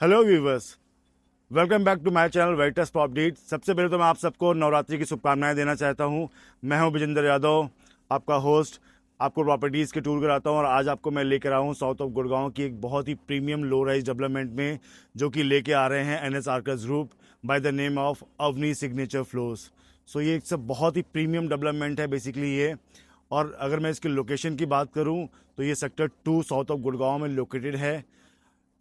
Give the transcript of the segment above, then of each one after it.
Hello viewers, welcome back to my channel vectors properties. सबसे पहले तो मैं आप सबको नवरात्रि की शुभकामनाएं देना चाहता हूं। मैं हूं विजेंद्र यादव, आपका होस्ट। आपको प्रॉपर्टीज़ के टूर कराता हूं और आज आपको मैं लेकर आया हूं साउथ ऑफ गुड़गांव की एक बहुत ही प्रीमियम लो राइज डेवलपमेंट में, जो कि लेके आ रहे हैं NS archers group by the name of Avani signature floors. So ये एक सब बहुत ही प्रीमियम डेवलपमेंट है बेसिकली ये। और अगर मैं इसकी लोकेशन की बात करूं तो ये सेक्टर 2 साउथ ऑफ गुड़गांव में लोकेटेड है।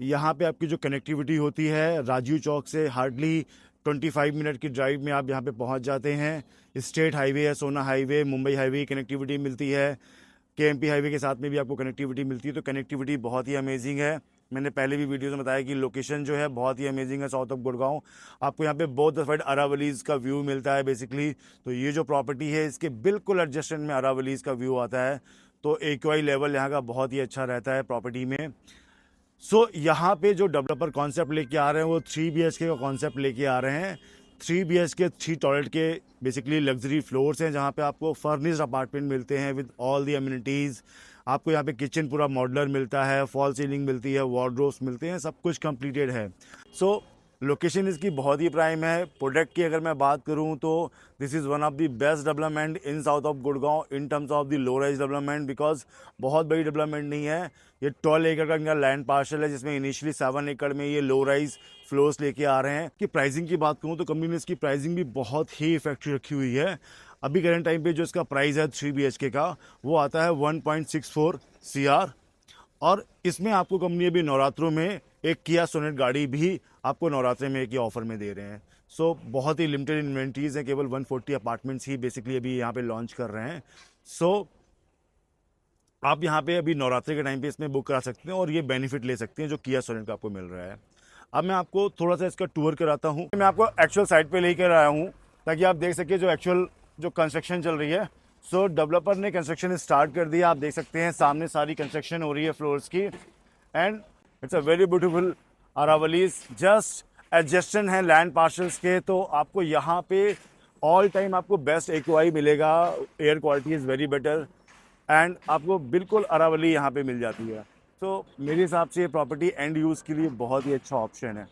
यहाँ पे आपकी जो कनेक्टिविटी होती है राजीव चौक से हार्डली 25 मिनट की ड्राइव में आप यहाँ पे पहुँच जाते हैं। स्टेट हाईवे है, सोना हाईवे, मुंबई हाईवे की कनेक्टिविटी मिलती है। केएमपी हाईवे के साथ में भी आपको कनेक्टिविटी मिलती है, तो कनेक्टिविटी बहुत ही अमेजिंग है। मैंने पहले भी वीडियो में बताया कि लोकेशन जो है बहुत ही अमेजिंग है साउथ ऑफ गुड़गांव। आपको यहाँ पे बोथ द साइड अरावलीज का व्यू मिलता है बेसिकली। तो ये जो प्रॉपर्टी है इसके बिल्कुल एडजस्टेंट में अरावलीज का व्यू आता है, तो एक्यूआई लेवल यहाँ का बहुत ही अच्छा रहता है प्रॉपर्टी में। यहाँ पे जो डेवलपर कॉन्सेप्ट लेके आ रहे हैं वो 3 BHK का कॉन्सेप्ट लेके आ रहे हैं। 3 BHK 3 टॉयलेट के बेसिकली लग्जरी फ्लोर्स हैं, जहाँ पे आपको फर्निश्ड अपार्टमेंट मिलते हैं विद ऑल दी अम्यूनिटीज़। आपको यहाँ पे किचन पूरा मॉडुलर मिलता है, फॉल सीलिंग मिलती है, वार्डरोब्स मिलते हैं, सब कुछ कंप्लीटेड है। सो लोकेशन इसकी बहुत ही प्राइम है। प्रोडक्ट की अगर मैं बात करूं तो this is one of the best development in south of Gurgaon in terms of the low rise development, because बहुत बड़ी डेवलपमेंट नहीं है। ये 12 एकड़ का इनका लैंड पार्सल है, जिसमें इनिशियली 7 एकड़ में ये लो राइज फ्लोर्स लेके आ रहे हैं। कि प्राइसिंग की बात करूं तो कंपनी ने इसकी प्राइसिंग भी बहुत ही इफेक्टिव रखी हुई है। अभी करंट टाइम पे जो इसका प्राइस है 3 BHK का, वो आता है 1.64 CR। और इसमें आपको कंपनी अभी नवरात्रों में एक किया सोनेट गाड़ी भी आपको नवरात्रे में एक ही ऑफर में दे रहे हैं। बहुत ही लिमिटेड इन्वेंट्रीज हैं, केवल 140 अपार्टमेंट्स ही बेसिकली अभी यहाँ पे लॉन्च कर रहे हैं। आप यहाँ पे अभी नवरात्रि के टाइम पे इसमें बुक करा सकते हैं और ये बेनिफिट ले सकते हैं जो किया सोनेट का आपको मिल रहा है। अब मैं आपको थोड़ा सा इसका टूर कराता हूँ। मैं आपको एक्चुअल साइट पे लेकर आया हूँ ताकि आप देख सके जो एक्चुअल जो कंस्ट्रक्शन चल रही है। डेवलपर ने कंस्ट्रक्शन स्टार्ट कर दिया, आप देख सकते हैं सामने सारी कंस्ट्रक्शन हो रही है फ्लोर्स की। And it's a very beautiful Aravallis just adjacent है लैंड पार्सल्स के। तो आपको यहाँ पे ऑल टाइम आपको बेस्ट एक्यूआई मिलेगा, air quality is very better, and आपको बिल्कुल अरावली यहाँ पे मिल जाती है। मेरे हिसाब से ये प्रॉपर्टी एंड यूज़ के लिए बहुत ही अच्छा ऑप्शन है।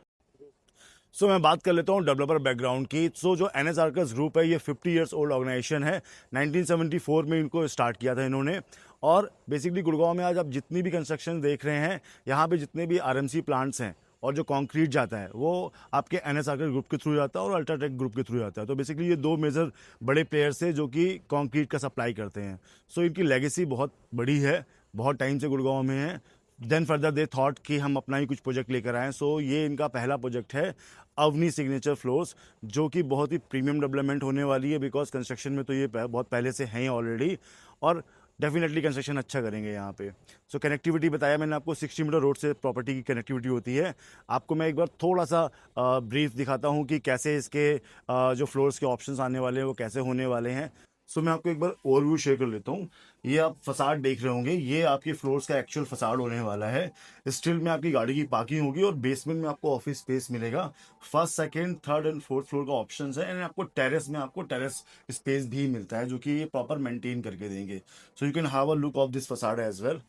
मैं बात कर लेता हूँ डेवलपर बैकग्राउंड की। जो एनएस आर्कर्स ग्रुप है ये 50 ईयर्स ओल्ड ऑर्गेनाइजेशन है। 1974 में इनको स्टार्ट किया था इन्होंने। और बेसिकली गुड़गांव में आज आप जितनी भी कंस्ट्रक्शन देख रहे हैं, यहाँ पे जितने भी आरएमसी प्लांट्स हैं और जो कंक्रीट जाता है वो आपके एनएस आर्कर ग्रुप के थ्रू जाता है और अल्ट्राटेक ग्रुप के थ्रू जाता है। तो बेसिकली ये दो मेजर बड़े प्लेयर्स हैं जो कि कंक्रीट का सप्लाई करते हैं। इनकी लेगेसी बहुत बड़ी है, बहुत टाइम से गुड़गांव में है। देन फर्दर दे थॉट कि हम अपना ही कुछ प्रोजेक्ट लेकर आएँ। ये इनका पहला प्रोजेक्ट है अवनी सिग्नेचर फ्लोर्स, जो कि बहुत ही प्रीमियम डेवलपमेंट होने वाली है, बिकॉज कंस्ट्रक्शन में तो ये बहुत पहले से हैं ऑलरेडी, और डेफिनेटली कंस्ट्रक्शन अच्छा करेंगे यहाँ पे। कनेक्टिविटी बताया मैंने आपको, 60 मीटर रोड से प्रॉपर्टी की कनेक्टिविटी होती है। आपको मैं एक बार थोड़ा सा ब्रीफ दिखाता हूँ कि कैसे इसके जो फ्लोर्स के ऑप्शंस आने वाले हैं वो कैसे होने वाले हैं। मैं आपको एक बार ओवरव्यू शेयर कर लेता हूँ। ये आप फसाड देख रहे होंगे, ये आपके फ्लोर्स का एक्चुअल फसाड होने वाला है। स्टील में आपकी गाड़ी की पार्किंग होगी और बेसमेंट में आपको ऑफिस स्पेस मिलेगा। First, second, third and fourth floor का ऑप्शन है। एंड आपको टेरेस में आपको टेरेस स्पेस भी मिलता है, जो कि ये प्रॉपर मेंटेन करके देंगे। You can have a look of this facade as well.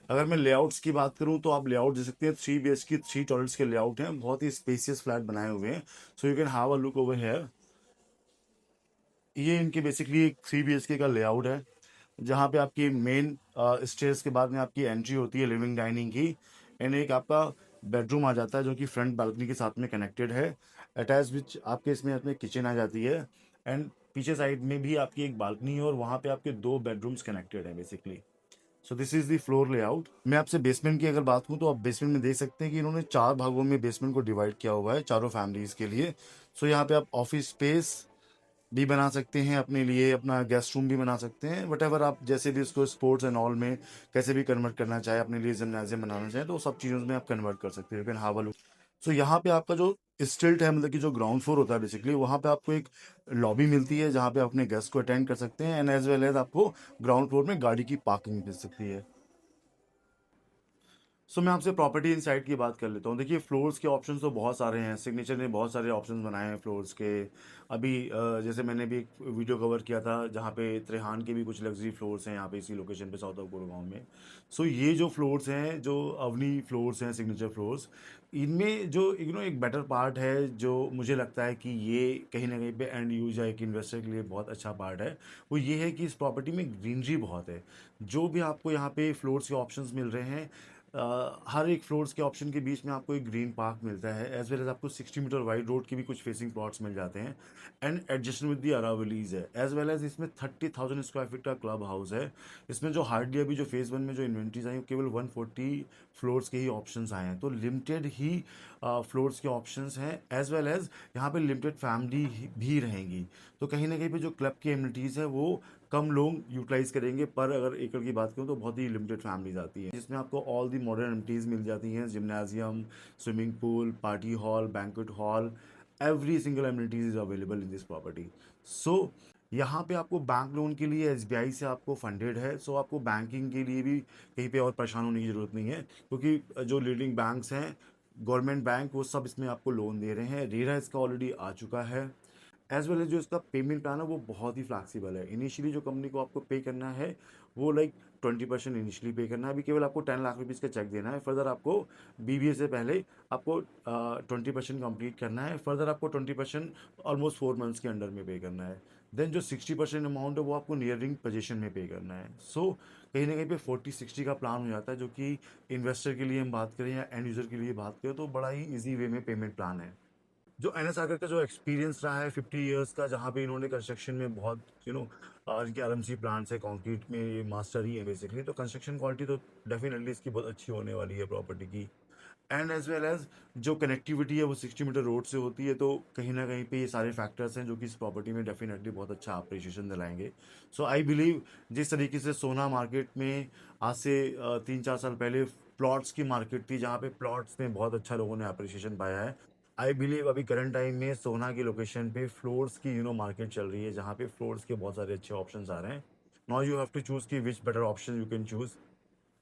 अगर मैं लेआउट्स की बात करूं तो आप लेआउट दे सकते हैं। 3 BHK 3 टॉयलेट्स के लेआउट हैं, बहुत ही स्पेसियस फ्लैट बनाए हुए हैं। You can have a look over here. ये इनकी बेसिकली एक 3 BHK का लेआउट है, जहाँ पे आपकी मेन स्टेयर्स के बाद में आपकी एंट्री होती है लिविंग डाइनिंग की। एंड एक आपका बेडरूम आ जाता है जो कि फ्रंट बालकनी के साथ में कनेक्टेड है। अटैच विच आपके इसमें अपने किचन आ जाती है। एंड पीछे साइड में भी आपकी एक बालकनी है और वहाँ पे आपके दो बेडरूम्स कनेक्टेड हैं basically. This is the floor layout. मैं आपसे बेसमेंट की अगर बात करूँ तो आप बेसमेंट में देख सकते हैं कि इन्होंने 4 भागों में बेसमेंट को डिवाइड किया हुआ है चारों फैमिलीज के लिए। यहाँ पे आप ऑफिस स्पेस भी बना सकते हैं अपने लिए, अपना गेस्ट रूम भी बना सकते हैं, वट एवर आप जैसे भी इसको स्पोर्ट्स एंड ऑल में कैसे भी कन्वर्ट करना चाहे, अपने लिए जिम्नाजियम बनाना चाहें तो सब चीज़ों में आप कन्वर्ट कर सकते हैं। You can have a look. यहाँ पे आपका जो स्टिल्ट है, मतलब कि जो ग्राउंड फ्लोर होता है बेसिकली, वहाँ पे आपको एक लॉबी मिलती है जहाँ पे आप अपने गेस्ट को अटेंड कर सकते हैं। एंड एज वेल एज आपको ग्राउंड फ्लोर में गाड़ी की पार्किंग मिल सकती है। सो मैं आपसे प्रॉपर्टी इनसाइट की बात कर लेता हूँ। देखिए फ्लोर्स के ऑप्शंस तो बहुत सारे हैं, सिग्नेचर ने बहुत सारे ऑप्शंस बनाए हैं फ्लोर्स के। अभी जैसे मैंने भी एक वीडियो कवर किया था जहाँ पे त्रेहान के भी कुछ लग्जरी फ्लोर्स हैं यहाँ पे इसी लोकेशन पे साउथ ऑफ गुड़गांव में। सो ये जो फ्लोर्स हैं, जो अवनी फ्लोर्स हैं, सिग्नेचर फ्लोर्स, इनमें जो एक बेटर पार्ट है जो मुझे लगता है कि ये कहीं ना कहीं पे एंड यूज या एक इन्वेस्टर के लिए बहुत अच्छा पार्ट है, वो ये है कि इस प्रॉपर्टी में ग्रीनरी बहुत है। जो भी आपको यहाँ पे फ्लोर्स के ऑप्शंस मिल रहे हैं, हर एक फ्लोर्स के ऑप्शन के बीच में आपको एक ग्रीन पार्क मिलता है, एज वेल एज आपको 60 मीटर वाइड रोड के भी कुछ फेसिंग प्लॉट्स मिल जाते हैं, and adjustment with the Aravallis है, एज वेल एज इसमें 30,000 स्क्वायर फीट का क्लब हाउस है। इसमें जो हार्डली अभी जो फेज़ 1 में जो इन्वेंट्रीज आई, केवल 140 फ्लोर्स के ही ऑप्शंस आए हैं, तो लिमिटेड ही फ्लोर्स के ऑप्शंस हैं, एज वेल एज यहाँ पे लिमिटेड फैमिली भी रहेंगी। तो कहीं ना कहीं पे जो क्लब की एमिनिटीज़ है वो कम लोग यूटिलाइज करेंगे, पर अगर एकड़ की बात करूँ तो बहुत ही लिमिटेड फैमिलीज आती हैं, जिसमें आपको ऑल दी मॉडर्न एमिनिटीज़ मिल जाती हैं, gymnasium, swimming pool, party hall, banquet hall, every single amenities is available in this property. So यहाँ पे आपको बैंक लोन के लिए एसबीआई से आपको फंडेड है, सो आपको बैंकिंग के लिए भी कहीं पे और परेशान होने की ज़रूरत नहीं है, क्योंकि जो लीडिंग बैंक्स हैं, गवर्नमेंट बैंक, वो सब इसमें आपको लोन दे रहे हैं। रेरा इसका ऑलरेडी आ चुका है, एज वेल एज जो इसका पेमेंट प्लान है वो बहुत ही फ्लैक्सीबल है। इनिशियली जो कंपनी को आपको पे करना है वो लाइक 20% इनिशियली पे करना है, अभी केवल आपको 10 लाख रुपीज़ का चेक देना है। फर्दर आपको बीबीए से पहले आपको 20% कंप्लीट करना है, फर्दर आपको 20% ऑलमोस्ट 4 मंथ्स के अंडर में पे करना है। देन जो 60% अमाउंट है वो आपको नियरिंग पोजीशन में पे करना है। सो कहीं ना कहीं पे 40-60 का प्लान हो जाता है, जो कि इन्वेस्टर के लिए हम बात करें या एंड यूज़र के लिए बात करें तो बड़ा ही ईजी वे में पेमेंट प्लान है। जो एन एस आगर का जो एक्सपीरियंस रहा है 50 ईयर्स का, जहाँ पे इन्होंने कंस्ट्रक्शन में बहुत इनके आरएमसी प्लांट्स है, कंक्रीट में ये मास्टर ही है बेसिकली, तो कंस्ट्रक्शन क्वालिटी तो डेफिनेटली इसकी बहुत अच्छी होने वाली है प्रॉपर्टी की। एंड एज वेल एज जो कनेक्टिविटी है वो 60 मीटर रोड से होती है, तो कहीं ना कहीं पे ये सारे फैक्टर्स हैं जो कि इस प्रॉपर्टी में डेफिनेटली बहुत अच्छा अप्रिशिएशन दिलाएंगे। सो आई बिलीव जिस तरीके से सोना मार्केट में आज से 3-4 साल पहले प्लॉट्स की मार्केट थी, जहाँ पे प्लॉट्स में बहुत अच्छा लोगों ने अप्रिशिएशन पाया है, आई बिलीव अभी करंट टाइम में सोना की लोकेशन पे फ्लोर्स की मार्केट चल रही है, जहाँ पे फ्लोर्स के बहुत सारे अच्छे ऑप्शंस आ रहे हैं। Now you have to choose कि which better option you can choose.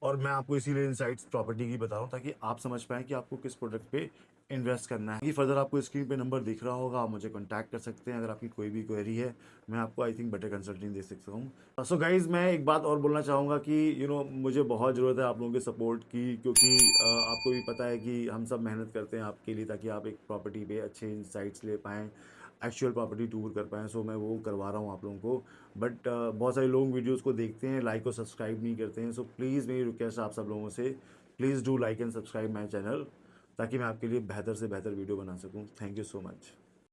और मैं आपको इसीलिए इनसाइट्स प्रॉपर्टी की बता रहा हूँ ताकि आप समझ पाएँ कि आपको किस प्रोडक्ट पे इन्वेस्ट करना है। कि फर्दर आपको स्क्रीन पे नंबर दिख रहा होगा, आप मुझे कांटेक्ट कर सकते हैं अगर आपकी कोई भी क्वेरी है, मैं आपको आई थिंक बेटर कंसल्टिंग दे सकता हूँ। सो गाइज मैं एक बात और बोलना चाहूँगा कि मुझे बहुत ज़रूरत है आप लोगों के सपोर्ट की, क्योंकि आपको भी पता है कि हम सब मेहनत करते हैं आपके लिए ताकि आप एक प्रॉपर्टी पे अच्छे इंसाइट्स ले पाएँ, एक्चुअल प्रॉपर्टी टूर कर पाएँ। सो मैं वो करवा रहा हूँ आप लोगों को, बट बहुत सारे लोग वीडियोस को देखते हैं, लाइक और सब्सक्राइब नहीं करते हैं। सो प्लीज़ मेरी रिक्वेस्ट आप सब लोगों से, please do like and subscribe my channel, ताकि मैं आपके लिए बेहतर से बेहतर वीडियो बना सकूँ। Thank you so much.